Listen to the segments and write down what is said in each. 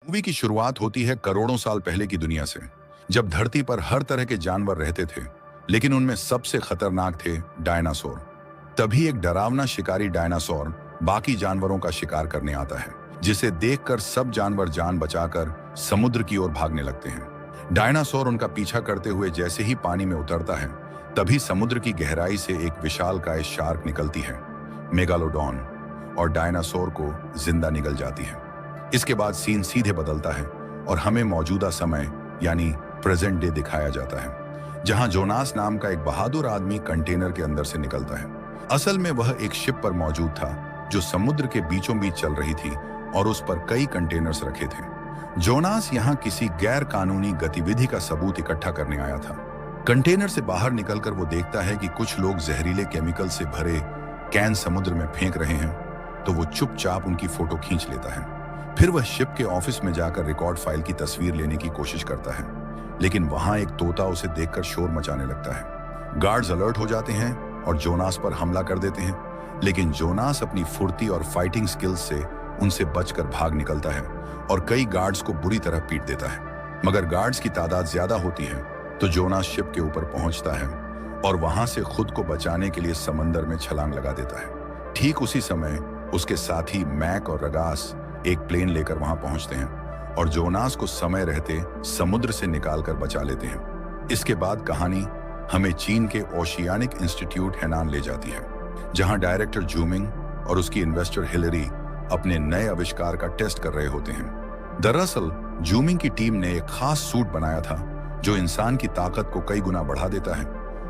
Movie की शुरुआत होती है करोड़ों साल पहले की दुनिया से, जब धरती पर हर तरह के जानवर रहते थे, लेकिन उनमें सबसे खतरनाक थे डायनासोर। तभी एक डरावना शिकारी डायनासोर बाकी जानवरों का शिकार करने आता है, जिसे देखकर सब जानवर जान बचाकर समुद्र की ओर भागने लगते हैं। डायनासोर उनका पीछा करते हुए जैसे ही पानी में उतरता है, तभी समुद्र की गहराई से एक विशालकाय शार्क निकलती है, मेगालोडॉन, और डायनासोर को जिंदा निगल जाती है। इसके बाद सीन सीधे बदलता है और हमें मौजूदा समय यानी प्रेजेंट डे दिखाया जाता है, जहां जोनास नाम का एक बहादुर आदमी कंटेनर के अंदर से निकलता है। असल में वह एक शिप पर मौजूद था जो समुद्र के बीचों बीच चल रही थी और उस पर कई कंटेनर्स रखे थे। जोनास यहां किसी गैर कानूनी गतिविधि का सबूत इकट्ठा करने आया था। कंटेनर से बाहर निकलकर वो देखता है कि कुछ लोग जहरीले केमिकल से भरे कैन समुद्र में फेंक रहे हैं, तो वो चुपचाप उनकी फोटो खींच लेता है। फिर वह शिप के ऑफिस में जाकर रिकॉर्ड फाइल की तस्वीर लेने की कोशिश करता है, लेकिन वहां एक तोता उसे देखकर शोर मचाने लगता है। गार्ड्स अलर्ट हो जाते हैं और जोनास पर हमला कर देते हैं, लेकिन जोनास अपनी फुर्ती और फाइटिंग स्किल्स से उनसे बचकर भाग निकलता है और कई गार्ड्स को बुरी तरह पीट देता है। मगर गार्ड्स की तादाद ज्यादा होती है, तो जोनास शिप के ऊपर पहुंचता है और वहां से खुद को बचाने के लिए समंदर में छलांग लगा देता है। ठीक उसी समय उसके साथी मैक और रगास एक प्लेन लेकर वहां पहुंचते हैं और जोनास को समय रहते समुद्र से निकालकर बचा लेते हैं। इसके बाद कहानी हमें चीन के ओशियानिक इंस्टीट्यूट हेनान ले जाती है, जहां डायरेक्टर जूमिंग और उसकी इन्वेस्टर हिलरी अपने नए आविष्कार का टेस्ट कर रहे होते हैं। दरअसल जूमिंग की टीम ने एक खास सूट बनाया था जो इंसान की ताकत को कई गुना बढ़ा देता है,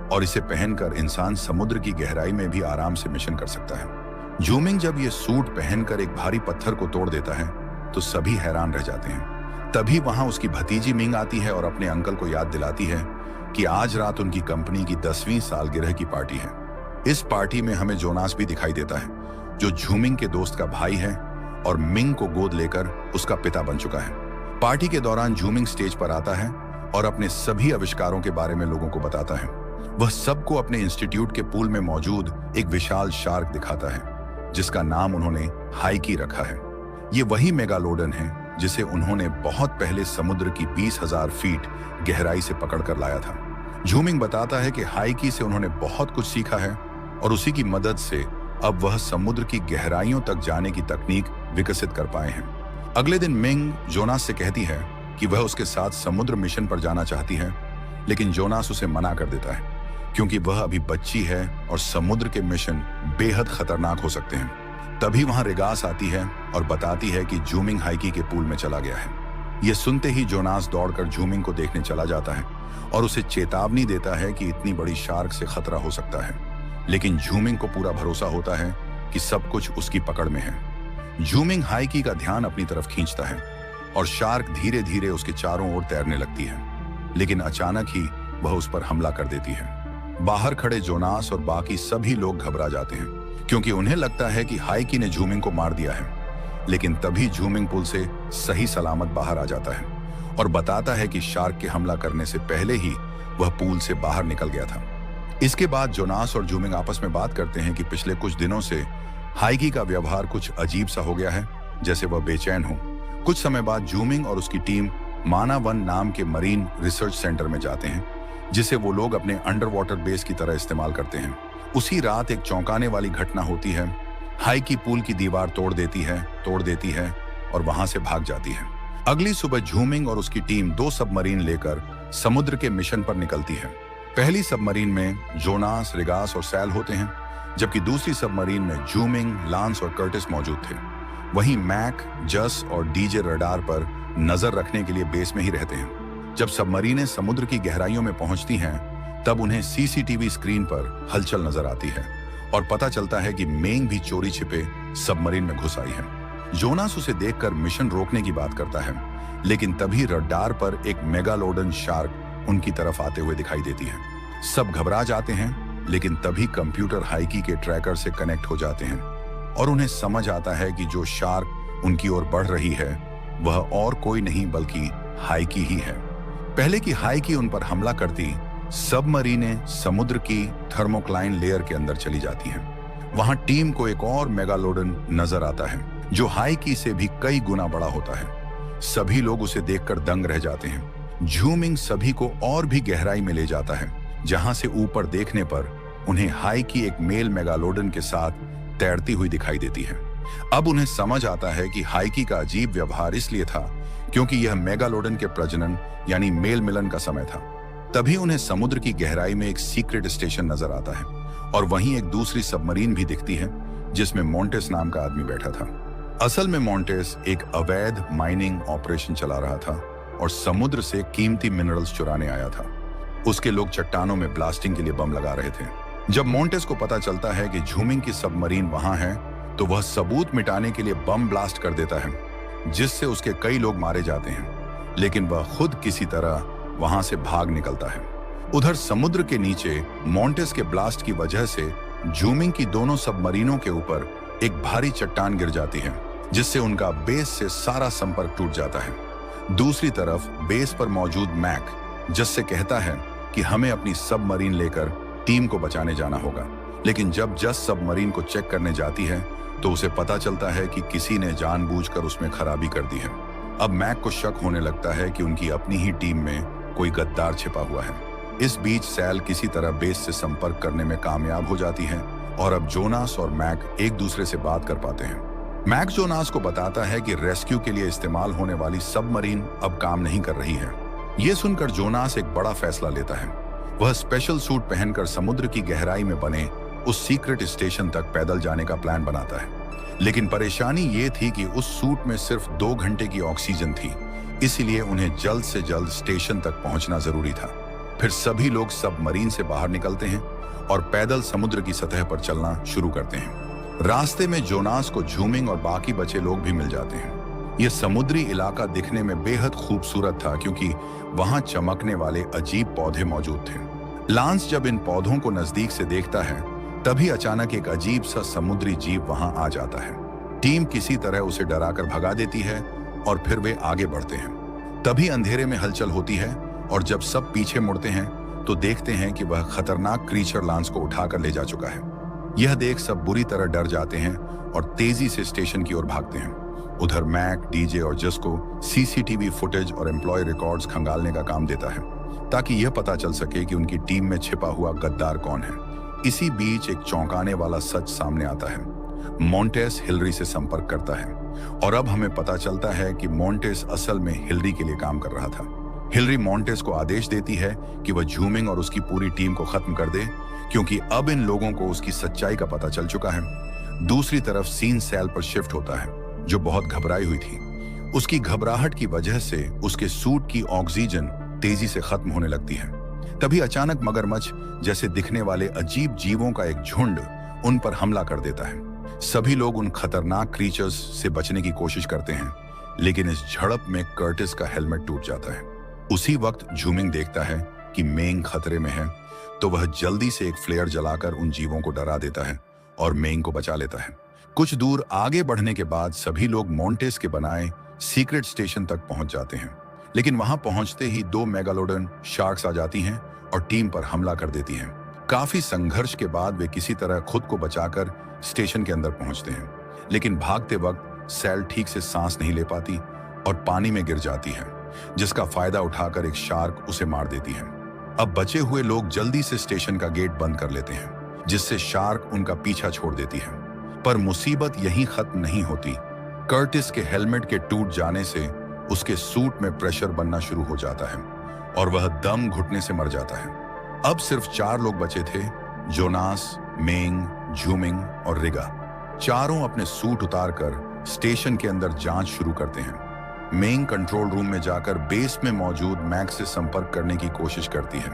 और इसे पहनकर इंसान समुद्र की गहराई में भी आराम से मिशन कर सकता है। जूमिंग जब ये सूट पहनकर एक भारी पत्थर को तोड़ देता है, तो सभी हैरान रह जाते हैं। तभी वहां उसकी भतीजी मिंग आती है और अपने अंकल को याद दिलाती है कि आज रात उनकी कंपनी की 10वीं सालगिरह की पार्टी है। इस पार्टी में हमें जोनास भी दिखाई देता है, जो जूमिंग के दोस्त का भाई है और मिंग को गोद लेकर उसका पिता बन चुका है। पार्टी के दौरान जूमिंग स्टेज पर आता है और अपने सभी आविष्कारों के बारे में लोगों को बताता है। वह सबको अपने इंस्टीट्यूट के पूल में मौजूद एक विशाल शार्क दिखाता है, जिसका नाम उन्होंने हाइकी रखा है। ये वही मेगालोडन है जिसे उन्होंने बहुत पहले समुद्र की 20,000 फीट गहराई से पकड़कर लाया था। जूमिंग बताता है कि हाइकी से उन्होंने बहुत कुछ सीखा है और उसी की मदद से अब वह समुद्र की गहराइयों तक जाने की तकनीक विकसित कर पाए हैं। अगले दिन मिंग जोनास से कहती है कि वह उसके साथ समुद्र मिशन पर जाना चाहती है, लेकिन जोनास उसे मना कर देता है, क्योंकि वह अभी बच्ची है और समुद्र के मिशन बेहद खतरनाक हो सकते हैं। तभी वहां रेगास आती है और बताती है कि जूमिंग हाइकी के पूल में चला गया है। यह सुनते ही जोनास दौड़कर जूमिंग को देखने चला जाता है और उसे चेतावनी देता है कि इतनी बड़ी शार्क से खतरा हो सकता है, लेकिन जूमिंग को पूरा भरोसा होता है कि सब कुछ उसकी पकड़ में है। जूमिंग हाइकी का ध्यान अपनी तरफ खींचता है और शार्क धीरे धीरे उसके चारों ओर तैरने लगती है, लेकिन अचानक ही वह उस पर हमला कर देती है। बाहर खड़े जोनास और बाकी सभी लोग घबरा जाते हैं, क्योंकि उन्हें लगता है कि हाइकी ने जूमिंग को मार दिया है। लेकिन तभी जूमिंग पुल से सही सलामत बाहर आ जाता है और बताता है कि शार्क के हमला करने से पहले ही वह पूल से बाहर निकल गया था। इसके बाद जोनास और जूमिंग आपस में बात करते हैं कि पिछले कुछ दिनों से हाइकी का व्यवहार कुछ अजीब सा हो गया है, जैसे वह बेचैन हो। कुछ समय बाद जूमिंग और उसकी टीम मानावन नाम के मरीन रिसर्च सेंटर में जाते हैं, जिसे वो लोग अपने अंडर वाटर बेस की तरह इस्तेमाल करते हैं। उसी रात एक चौंकाने वाली घटना होती है। हाइकी पूल की दीवार तोड़ देती है और वहां से भाग जाती है। अगली सुबह जूमिंग और उसकी टीम 2 सबमरीन लेकर समुद्र के मिशन पर निकलती है। पहली सबमरीन में जोनास, रेगास और सैल होते हैं, जबकि दूसरी सबमरीन में जूमिंग, लांस और कर्टिस मौजूद थे। वहीं मैक, जस और डीजे रडार पर नजर रखने के लिए बेस में ही रहते हैं। जब सबमरीनें समुद्र की गहराइयों में पहुंचती हैं, तब उन्हें सीसीटीवी स्क्रीन पर हलचल नजर आती है और पता चलता है कि मेंग भी चोरी छिपे सबमरीन में घुस आई है। जोनास उसे देखकर मिशन रोकने की बात करता है, लेकिन तभी रडार पर एक मेगालोडन शार्क उनकी तरफ आते हुए दिखाई देती है। सब घबरा जाते हैं, लेकिन तभी कंप्यूटर हाइकी के ट्रैकर से कनेक्ट हो जाते हैं और उन्हें समझ आता है कि जो शार्क उनकी ओर बढ़ रही है वह और कोई नहीं बल्कि हाइकी ही है। पहले की हाइकी उन पर हमला करती, सबमरीनें समुद्र की थर्मोक्लाइन लेयर के अंदर चली जाती हैं। वहां टीम को एक और मेगालोडन नजर आता है, जो हाइकी से भी कई गुना बड़ा होता है। सभी लोग उसे देखकर दंग रह जाते हैं। झूमिंग सभी को और भी गहराई में ले जाता है, जहां से ऊपर देखने पर उन्हें हाई की एक मेल मेगालोडन के साथ तैरती हुई दिखाई देती है। अब उन्हें समझ आता है कि हाइकी का अजीब व्यवहार इसलिए था क्योंकि यह मेगालोडन के प्रजनन यानी मेल मिलन का समय था। तभी उन्हें समुद्र की गहराई में एक सीक्रेट स्टेशन नजर आता है और वहीं एक दूसरी सबमरीन भी दिखती है जिसमें मोंटेस नाम का आदमी बैठा था। असल में मोंटेस एक अवैध माइनिंग ऑपरेशन चला रहा था और समुद्र से कीमती मिनरल्स चुराने आया था। उसके लोग चट्टानों में ब्लास्टिंग के लिए बम लगा रहे थे। जब मोंटेस को पता चलता है कि झूमिंग की सबमरीन वहां है, तो वह सबूत मिटाने के लिए बम ब्लास्ट कर देता है, जिससे उसके कई लोग मारे जाते हैं, लेकिन वह खुद किसी तरह वहां से भाग निकलता है। उधर समुद्र के नीचे मोंटेस के ब्लास्ट की वजह से झूमिंग की दोनों सबमरीनों के ऊपर एक भारी चट्टान गिर जाती है, जिससे उनका बेस से सारा संपर्क टूट जाता है। दूसरी तरफ बेस पर मौजूद मैक जस से कहता है कि हमें अपनी सबमरीन लेकर टीम को बचाने जाना होगा, लेकिन जब जस सबमरीन को चेक करने जाती है तो उसे पता चलता है कि किसी ने जानबूझकर उसमें खराबी कर दी है। अब मैक को शक होने लगता है कि उनकी अपनी ही टीम में कोई गद्दार छिपा हुआ है। इस बीच सैल किसी तरह बेस से संपर्क करने में कामयाब हो जाती है और अब जोनास और मैक एक दूसरे से बात कर पाते हैं। मैक जोनास को बताता है कि रेस्क्यू के लिए इस्तेमाल होने वाली सबमरीन अब काम नहीं कर रही है। यह सुनकर जोनास एक बड़ा फैसला लेता है। वह स्पेशल सूट पहनकर समुद्र की गहराई में बने उस सीक्रेट स्टेशन तक पैदल जाने का प्लान बनाता है। लेकिन परेशानी ये थी कि उस सूट में सिर्फ 2 घंटे की ऑक्सीजन थी, इसलिए उन्हें जल्द से जल्द स्टेशन तक पहुंचना जरूरी था। फिर सभी लोग सबमरीन से बाहर निकलते हैं और पैदल समुद्र की सतह पर चलना शुरू करते हैं। रास्ते में जोनास को झूमिंग और बाकी बचे लोग भी मिल जाते हैं। यह समुद्री इलाका दिखने में बेहद खूबसूरत था क्योंकि वहां चमकने वाले अजीब पौधे मौजूद थे। लांस जब इन पौधों को नजदीक से देखता है, तभी अचानक एक अजीब सा समुद्री जीव वहां आ जाता है। टीम किसी तरह उसे डराकर भगा देती है और फिर वे आगे बढ़ते हैं। तभी अंधेरे में हलचल होती है और जब सब पीछे मुड़ते हैं तो देखते हैं कि वह खतरनाक क्रीचर लांस को उठाकर ले जा चुका है। यह देख सब बुरी तरह डर जाते हैं और तेजी से स्टेशन की ओर भागते हैं। उधर मैक, डीजे और जस को सीसीटीवी फुटेज और एम्प्लॉय रिकॉर्ड्स खंगालने का काम देता है ताकि यह पता चल सके कि उनकी टीम में छिपा हुआ गद्दार कौन है। इसी बीच एक चौंकाने वाला सच सामने आता है। मोंटेस हिलरी से संपर्क करता है और अब हमें पता चलता है कि मोंटेस असल में हिलरी के लिए काम कर रहा था। हिलरी मोंटेस को आदेश देती है कि वह झूमिंग और उसकी पूरी टीम को खत्म कर दे, क्योंकि अब इन लोगों को उसकी सच्चाई का पता चल चुका है। दूसरी तरफ सीन सैल पर शिफ्ट होता है, जो बहुत घबराई हुई थी। उसकी घबराहट की वजह से उसके सूट की ऑक्सीजन तेजी से खत्म होने लगती है। तभी अचानक मगरमच्छ जैसे दिखने वाले अजीब जीवों का एक झुंड उन पर हमला कर देता है। सभी लोग उन खतरनाक क्रीचर्स से बचने की कोशिश करते हैं, लेकिन इस झड़प में कर्टिस का हेलमेट टूट जाता है। उसी वक्त झूमिंग देखता है कि मेंग खतरे में है, तो वह जल्दी से एक फ्लेयर जलाकर उन जीवों को डरा देता है और मेंग को बचा लेता है। कुछ दूर आगे बढ़ने के बाद सभी लोग मोंटेस के बनाए सीक्रेट स्टेशन तक पहुंच जाते हैं, लेकिन वहां पहुंचते ही 2 मेगालोडन शार्क्स आ जाती हैं और टीम पर हमला कर देती हैं। काफी संघर्ष के बाद वे किसी तरह खुद को बचाकर स्टेशन के अंदर पहुंचते हैं, लेकिन भागते वक्त सैल ठीक से सांस नहीं ले पाती और पानी में गिर जाती है, जिसका फायदा उठाकर एक शार्क उसे मार देती है। अब बचे हुए लोग जल्दी से स्टेशन का गेट बंद कर लेते हैं, जिससे शार्क उनका पीछा छोड़ देती है। पर मुसीबत यहीं खत्म नहीं होती। कर्टिस के हेलमेट के टूट जाने से उसके सूट में प्रेशर बनना शुरू हो जाता है और वह दम घुटने से मर जाता है। अब सिर्फ 4 लोग बचे थे, जोनास, मेंग, झूमिंग और रिगा। चारों अपने सूट उतारकर स्टेशन के अंदर जांच शुरू करते हैं। मेंग कंट्रोल रूम में जाकर बेस में मौजूद मैक से संपर्क करने की कोशिश करती है।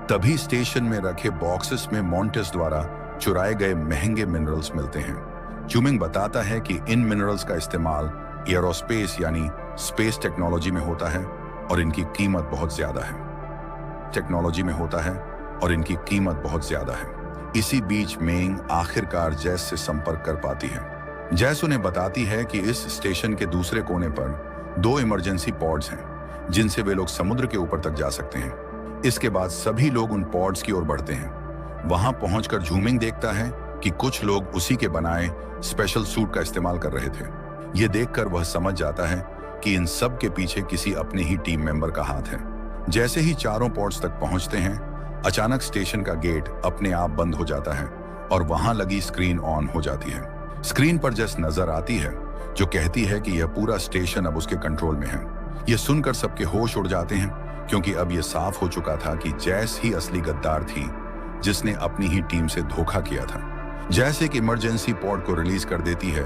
तभी स्टेशन में रखे बॉक्सेस में मोंटेस द्वारा चुराए गए महंगे मिनरल्स मिलते हैं। झूमिंग बताता है कि इन मिनरल्स का इस्तेमाल एरोस्पेस यानी स्पेस टेक्नोलॉजी में होता है और इनकी कीमत बहुत ज्यादा है। इसी बीच मेंग आखिरकार जैस से संपर्क कर पाती है। जैस उन्हें बताती है कि इस स्टेशन के दूसरे कोने पर 2 इमरजेंसी पॉड्स हैं, जिनसे वे लोग समुद्र के ऊपर तक जा सकते हैं। इसके बाद सभी लोग उन पॉड्स की ओर बढ़ते हैं। वहां पहुंचकर झूमिंग देखता है कि कुछ लोग उसी के बनाए स्पेशल सूट का इस्तेमाल कर रहे थे। ये देखकर वह समझ जाता है कि इन सब के पीछे किसी अपने ही टीम मेंबर का हाथ है। जैसे ही चारों पॉड्स तक पहुंचते हैं, अचानक स्टेशन का गेट अपने आप बंद हो जाता है और वहां लगी स्क्रीन ऑन हो जाती है। स्क्रीन पर जैस नजर आती है जो कहती है कि यह पूरा स्टेशन अब उसके कंट्रोल में है। यह सुनकर सबके होश उड़ जाते हैं, क्योंकि अब यह साफ हो चुका था कि जैस ही असली गद्दार थी जिसने अपनी ही टीम से धोखा किया था। जैस एक इमरजेंसी पॉड को रिलीज कर देती है,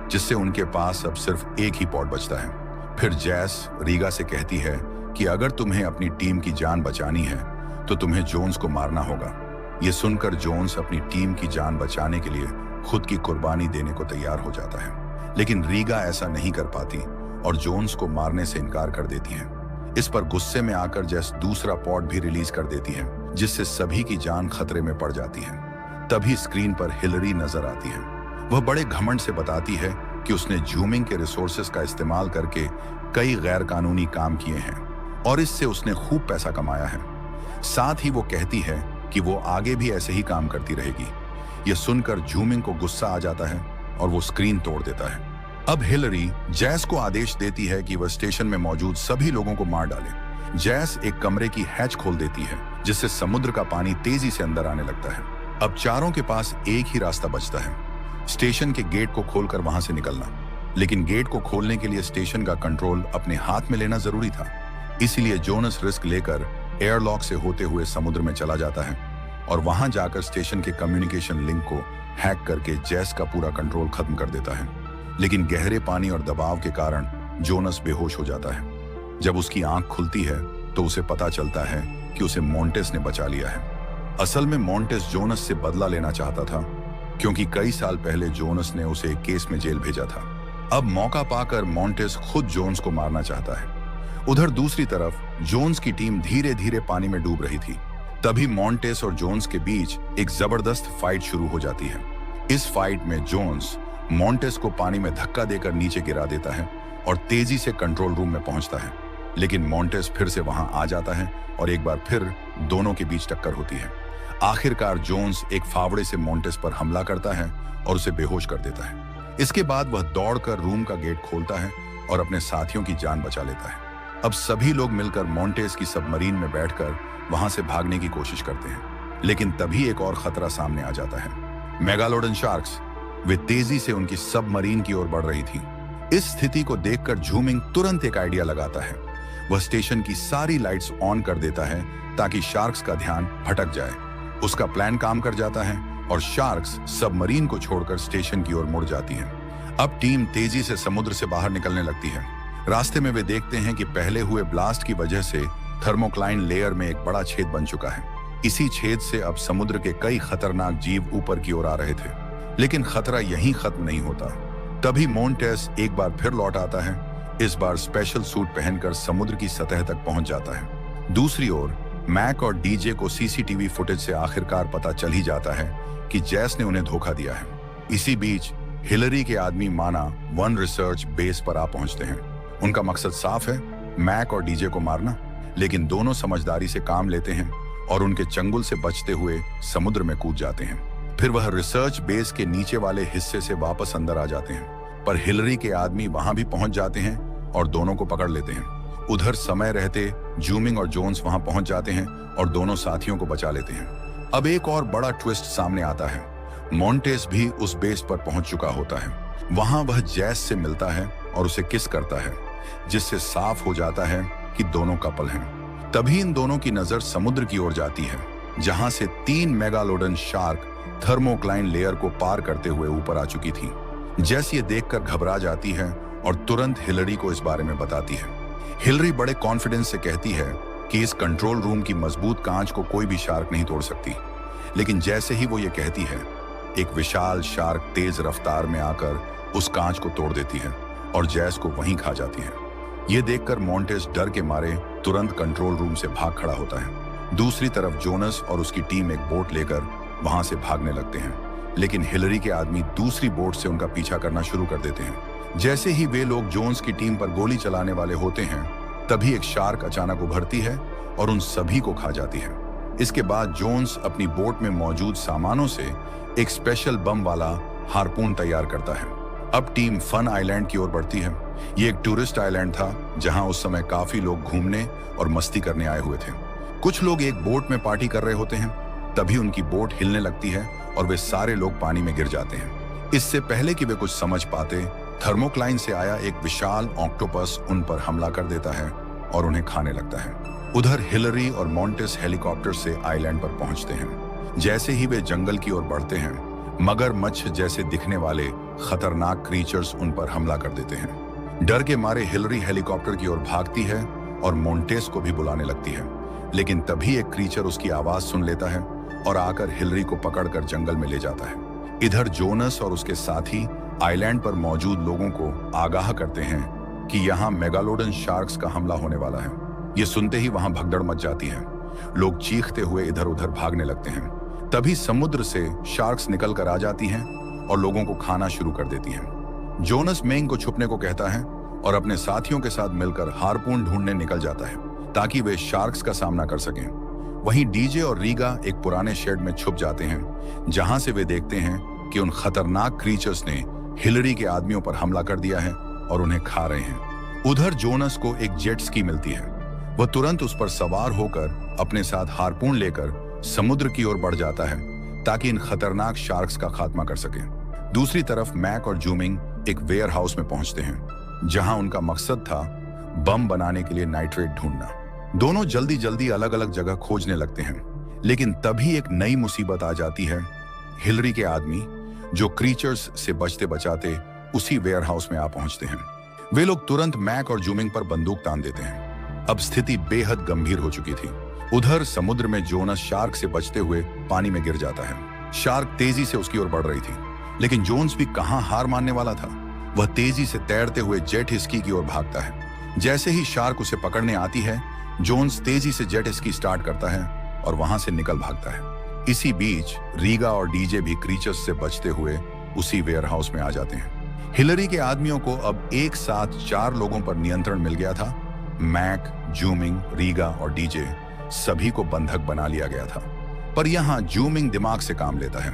जिससे उनके पास अब सिर्फ एक ही पॉड बचता है। फिर जैस रीगा से कहती है कि अगर तुम्हें अपनी टीम की जान बचानी है तो तुम्हें जोन्स को मारना होगा। यह सुनकर जोन्स अपनी टीम की जान बचाने के लिए खुद की कुर्बानी देने को तैयार हो जाता है, लेकिन रीगा ऐसा नहीं कर पाती और जोन्स को मारने से इनकार कर देती है। इस पर गुस्से में आकर जैस दूसरा पॉड भी रिलीज कर देती है, जिससे सभी की जान खतरे में पड़ जाती है। तभी स्क्रीन पर हिलरी नजर आती है। वह बड़े घमंड से बताती है कि उसने जूमिंग के रिसोर्सेज का इस्तेमाल करके कई गैर कानूनी काम किए हैं और इससे उसने खूब पैसा कमाया है। साथ ही वो कहती है कि वो आगे भी ऐसे ही काम करती रहेगी। यह सुनकर जूमिंग को गुस्सा आ जाता है और वो स्क्रीन तोड़ देता है। अब हिलरी जैस को आदेश देती है कि वह स्टेशन में मौजूद सभी लोगों को मार डाले। जैस एक कमरे की हैच खोल देती है, जिससे समुद्र का पानी तेजी से अंदर आने लगता है। अब चारों के पास एक ही रास्ता बचता है, स्टेशन के गेट को खोलकर वहां से निकलना। लेकिन गेट को खोलने के लिए स्टेशन का कंट्रोल अपने हाथ में लेना जरूरी था, इसीलिए जोनस रिस्क लेकर एयरलॉक से होते हुए समुद्र में चला जाता है और वहां जाकर स्टेशन के कम्युनिकेशन लिंक को हैक करके जैस का पूरा कंट्रोल खत्म कर देता है। लेकिन गहरे पानी और दबाव के कारण जोनस बेहोश हो जाता है। जब उसकी आंख खुलती है तो उसे पता चलता है कि उसे मोंटेस ने बचा लिया है। असल में मोंटेस जोनस से बदला लेना चाहता था, क्योंकि कई साल पहले जोनस ने उसे एक केस में जेल भेजा था। अब मौका पाकर मोंटेस खुद जोन्स को मारना चाहता है। उधर दूसरी तरफ जोन्स की टीम धीरे धीरे पानी में डूब रही थी। तभी मोंटेस और जोन्स के बीच एक जबरदस्त फाइट शुरू हो जाती है। इस फाइट में जोन्स मोंटेस को पानी में धक्का देकर नीचे गिरा देता है और तेजी से कंट्रोल रूम में पहुंचता है। लेकिन मोंटेस फिर से वहां आ जाता है और एक बार फिर दोनों के बीच टक्कर होती है। आखिरकार जोन्स एक फावड़े से मोंटेस पर हमला करता है और उसे बेहोश कर देता है। इसके बाद वह दौड़कर रूम का गेट खोलता है और अपने साथियों की जान बचा लेता है। अब सभी लोग मिलकर मोंटेस की सबमरीन में बैठकर वहां से भागने की कोशिश करते हैं, लेकिन तभी एक और खतरा सामने आ जाता है। Megalodon sharks. वे तेजी से उनकी सबमरीन की ओर बढ़ रही थी। इस स्थिति को देखकर जूमिंग तुरंत एक आइडिया लगाता है। वह स्टेशन की सारी लाइट्स ऑन कर देता है ताकि शार्क्स का ध्यान भटक जाए। उसका प्लान काम कर जाता है और शार्क्स सबमरीन को छोड़कर स्टेशन की ओर मुड़ जाती है। अब टीम तेजी से समुद्र से बाहर निकलने लगती है। रास्ते में वे देखते हैं कि पहले हुए ब्लास्ट की वजह से थर्मोक्लाइन लेयर में एक बड़ा छेद बन चुका है। इसी छेद से अब समुद्र के कई खतरनाक जीव ऊपर की ओर आ रहे थे, लेकिन खतरा यहीं खत्म नहीं होता। तभी मोंटेस एक बार फिर लौट आता है, इस बार स्पेशल सूट पहनकर समुद्र की सतह तक पहुंच जाता है। दूसरी ओर मैक और डीजे को सीसीटीवी फुटेज से आखिरकार पता चल ही जाता है कि जैस ने उन्हें धोखा दिया है। इसी बीच हिलरी के आदमी माना वन रिसर्च बेस पर आ पहुंचते हैं। उनका मकसद साफ है, मैक और डीजे को मारना, लेकिन दोनों समझदारी से काम लेते हैं और उनके चंगुल से बचते हुए समुद्र में कूद जाते हैं। फिर वह रिसर्च बेस के नीचे वाले हिस्से से वापस अंदर आ जाते हैं, पर हिलरी के आदमी वहां भी पहुंच जाते हैं और दोनों को पकड़ लेते हैं। उधर समय रहते जूमिंग और जोन्स वहां पहुंच जाते हैं और दोनों साथियों को बचा लेते हैं। अब एक और बड़ा ट्विस्ट सामने आता है। मोंटेस भी उस बेस पर पहुंच चुका होता है। वहां वह जैस से मिलता है और उसे किस करता है, जिससे साफ हो जाता है कि दोनों कपल हैं। तभी इन दोनों की नजर समुद्र की ओर जाती है, जहां से 3 मेगालोडन शार्क थर्मोक्लाइन लेयर को पार करते हुए ऊपर आ चुकी थी। जैस ये देखकर घबरा जाती है और तुरंत हिलरी को इस बारे में बताती है। हिलरी बड़े कॉन्फिडेंस से कहती है कि इस कंट्रोल रूम की मजबूत कांच को कोई भी शार्क नहीं तोड़ सकती। लेकिन जैसे ही वो ये कहती है, एक विशाल शार्क तेज रफ्तार में आकर उस कांच को तोड़ देती है और जैस को वहीं खा जाती है। ये देखकर मोंटेस डर के मारे तुरंत कंट्रोल रूम से भाग खड़ा होता है। दूसरी तरफ जोनस और उसकी टीम एक बोट लेकर वहां से भागने लगते हैं, लेकिन हिलरी के आदमी दूसरी बोट से उनका पीछा करना शुरू कर देते हैं। जैसे ही वे लोग जोन्स की टीम पर गोली चलाने वाले होते हैं, तभी एक शार्क अचानक उभरती है और उन सभी को खा जाती है। इसके बाद जोन्स अपनी बोट में मौजूद सामानों से एक स्पेशल बम वाला हार्पून तैयार करता है। अब टीम फन आइलैंड की ओर बढ़ती है। ये एक टूरिस्ट आइलैंड था जहां उस समय काफी लोग घूमने और मस्ती करने आए हुए थे। कुछ लोग एक बोट में पार्टी कर रहे होते हैं, तभी उनकी बोट हिलने लगती है और वे सारे लोग पानी में गिर जाते हैं। इससे पहले कि वे कुछ समझ पाते, थर्मोक्लाइन से आया एक विशाल ऑक्टोपस उन पर हमला कर देता है और उन्हें खाने लगता है। उधर हिलरी और मॉन्टेस हेलीकॉप्टर से आइलैंड पर पहुंचते हैं। जैसे ही वे जंगल की ओर बढ़ते हैं, मगरमच्छ जैसे दिखने वाले खतरनाक क्रीचर्स उन पर हमला कर देते हैं। डर के मारे हिलरी हेलीकॉप्टर की ओर भागती है और मॉन्टेस को भी बुलाने लगती है, लेकिन तभी एक क्रीचर उसकी आवाज सुन लेता है और आकर हिलरी को पकड़कर जंगल में ले जाता है। इधर जोनस और उसके साथी आइलैंड पर मौजूद लोगों को आगाह करते हैं कि यहाँ मेगालोडन शार्क्स का हमला होने वाला है। ये सुनते ही वहां भगदड़ मच जाती है। लोग चीखते हुए इधर उधर भागने लगते हैं। तभी समुद्र से शार्क्स निकल कर आ जाती हैं और लोगों को खाना शुरू कर देती हैं। जोनस मेंग को छुपने को कहता है और अपने साथियों के साथ मिलकर हार्पून ढूंढने निकल जाता है ताकि वे शार्क्स का सामना कर सकें। वहीं डीजे और रीगा एक पुराने शेड में छुप जाते हैं, जहां से वे देखते हैं कि उन खतरनाक क्रीचर्स ने हिलरी के आदमियों पर हमला कर दिया है और उन्हें खा रहे हैं। उधर जोनस को एक जेट स्की मिलती है। वह तुरंत उस पर सवार होकर अपने साथ हार्पून लेकर समुद्र की ओर बढ़ जाता है ताकि इन खतरनाक शार्क्स का खात्मा कर सके। दूसरी तरफ मैक और जूमिंग एक वेयर हाउस में पहुंचते हैं, जहां उनका मकसद था बम बनाने के लिए नाइट्रेट ढूंढना। दोनों जल्दी जल्दी अलग अलग जगह खोजने लगते हैं, लेकिन तभी एक नई मुसीबत आ जाती है। हिलरी के आदमी, जो क्रीचर्स से बचते बचाते उसी वेयर हाउस में आ पहुंचते हैं। वे लोग तुरंत मैक और जूमिंग पर बंदूक तान देते हैं। अब स्थिति बेहद गंभीर हो चुकी थी। उधर समुद्र में जोनस शार्क से बचते हुए पानी में गिर जाता है। शार्क तेजी से उसकी ओर बढ़ रही थी, लेकिन जोन्स भी कहां हार मानने वाला था। वह तेजी से तैरते हुए जेट स्की की ओर भागता है। जैसे ही शार्क उसे पकड़ने आती है, जोन्स तेजी से जेट स्की स्टार्ट करता है और वहां से निकल भागता है। इसी बीच रीगा और डीजे भी क्रीचर्स से बचते हुए उसी वेयर हाउस में आ जाते हैं। हिलरी के आदमियों को अब एक साथ 4 लोगों पर नियंत्रण मिल गया था। मैक, जूमिंग, रीगा और डीजे सभी को बंधक बना लिया गया था। पर यहाँ जूमिंग दिमाग से काम लेता है।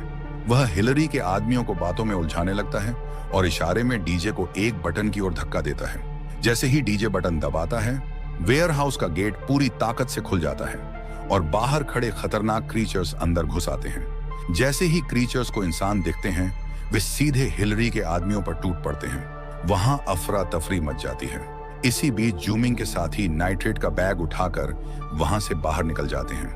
वह हिलरी के आदमियों को बातों में उलझाने लगता है और इशारे में डीजे को एक बटन की ओर धक्का देता है। जैसे ही डीजे बटन दबाता है, वेयर हाउस का गेट पूरी ताकत से खुल जाता है और बाहर खड़े खतरनाक क्रीचर्स अंदर घुस आते हैं। जैसे ही क्रीचर्स को इंसान दिखते हैं, वे सीधे हिलरी के आदमियों पर टूट पड़ते हैं। वहां अफरा तफरी मच जाती है। इसी बीच जूमिंग के साथी नाइट्रेट का बैग उठाकर वहां से बाहर निकल जाते हैं।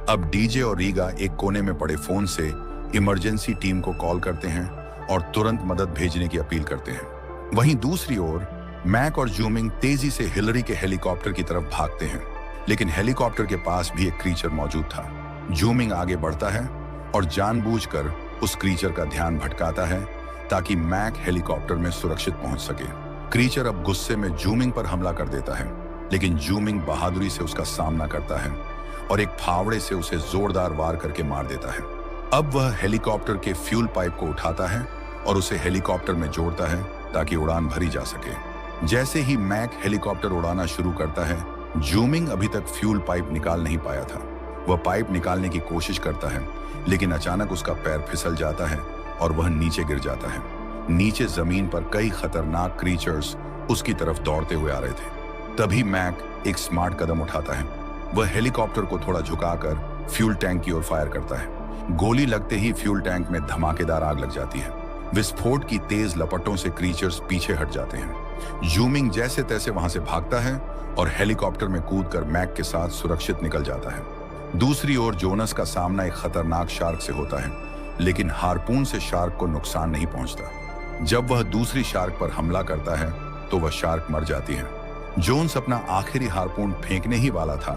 अब डीजे और रीगा एक कोने में पड़े फोन से इमरजेंसी टीम को कॉल करते हैं और तुरंत मदद भेजने की अपील करते हैं। वहीं दूसरी ओर मैक और जूमिंग तेजी से हिलरी के हेलीकॉप्टर की तरफ भागते हैं, लेकिन हेलीकॉप्टर के पास भी एक क्रीचर मौजूद था। जूमिंग आगे बढ़ता है और जानबूझकर उस क्रीचर का ध्यान भटकाता है ताकि मैक हेलीकॉप्टर में सुरक्षित पहुंच सके। क्रीचर अब गुस्से में जूमिंग पर हमला कर देता है, लेकिन जूमिंग बहादुरी से उसका सामना करता है और एक फावड़े से उसे जोरदार वार करके मार देता है। अब वह हेलीकॉप्टर के फ्यूल पाइप को उठाता है और उसे हेलीकॉप्टर में जोड़ता है ताकि उड़ान भरी जा सके। जैसे ही मैक हेलीकॉप्टर उड़ाना शुरू करता है, जूमिंग अभी तक फ्यूल पाइप निकाल नहीं पाया था। वह पाइप निकालने की कोशिश करता है, लेकिन अचानक उसका पैर फिसल जाता है और वह नीचे गिर जाता है। नीचे जमीन पर कई खतरनाक क्रीचर्स उसकी तरफ दौड़ते हुए आ रहे थे। तभी मैक एक स्मार्ट कदम उठाता है। वह हेलीकॉप्टर को थोड़ा झुकाकर फ्यूल टैंक की ओर फायर करता है। गोली लगते ही फ्यूल टैंक में धमाकेदार आग लग जाती है। विस्फोट की तेज लपटों से क्रीचर्स पीछे हट जाते हैं। जूमिंग जैसे तैसे वहां से भागता है और हेलीकॉप्टर में कूदकर मैक के साथ सुरक्षित निकल जाता है। दूसरी ओर जोनस का सामना एक खतरनाक शार्क से होता है, लेकिन हार्पून से शार्क को नुकसान नहीं पहुंचता। जब वह दूसरी शार्क पर हमला करता है तो वह शार्क मर जाती है। जोन्स अपना आखिरी हार्पून फेंकने ही वाला था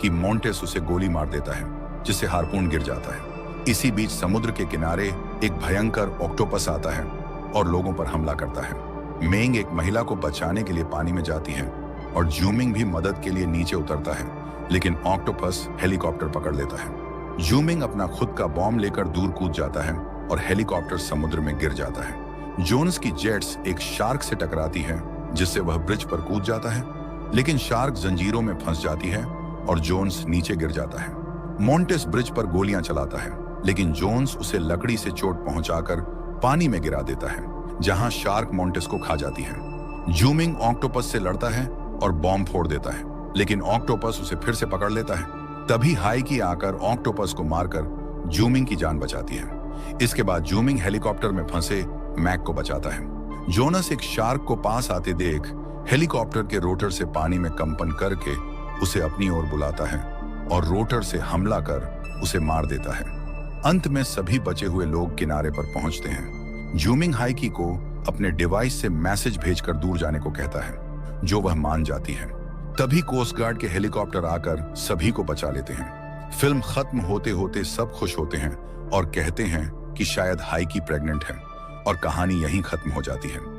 कि मॉन्टेस उसे गोली मार देता है, जिससे हार्पून गिर जाता है। इसी बीच समुद्र के किनारे एक भयंकर ऑक्टोपस आता है और लोगों पर हमला करता है। मेंग एक महिला को बचाने के लिए पानी में जाती है और जूमिंग भी मदद के लिए नीचे उतरता है, लेकिन ऑक्टोपस हेलीकॉप्टर पकड़ लेता है। जूमिंग अपना खुद का बॉम्ब लेकर दूर कूद जाता है और हेलीकॉप्टर समुद्र में गिर जाता है। जोन्स की जेट्स एक शार्क से टकराती है, जिससे वह ब्रिज पर कूद जाता है, लेकिन शार्क जंजीरों में फंस जाती है और जोन्स नीचे गिर जाता है। मॉन्टेस ब्रिज पर गोलियां चलाता है, लेकिन जोन्स उसे लकड़ी से चोट पहुंचाकर पानी में गिरा देता है। जहां शार्क मोंटेस को खा जाती है। जूमिंग ऑक्टोपस से लड़ता है और बॉम्ब फोड़ देता है, लेकिन ऑक्टोपस उसे फिर से पकड़ लेता है। तभी हाइकी आकर ऑक्टोपस को मारकर जूमिंग की जान बचाती है। इसके बाद जूमिंग हेलीकॉप्टर में फंसे मैक को बचाता है। जोनस एक शार्क को पास आते देख हेलीकॉप्टर के रोटर से पानी में कंपन करके उसे अपनी ओर बुलाता है और रोटर से हमला कर उसे मार देता है। अंत में सभी बचे हुए लोग किनारे पर पहुंचते हैं। जूमिंग हाइकी को अपने डिवाइस से मैसेज भेजकर दूर जाने को कहता है, जो वह मान जाती है। तभी कोस्ट गार्ड के हेलीकॉप्टर आकर सभी को बचा लेते हैं। फिल्म खत्म होते होते सब खुश होते हैं और कहते हैं कि शायद हाइकी प्रेग्नेंट है और कहानी यहीं खत्म हो जाती है।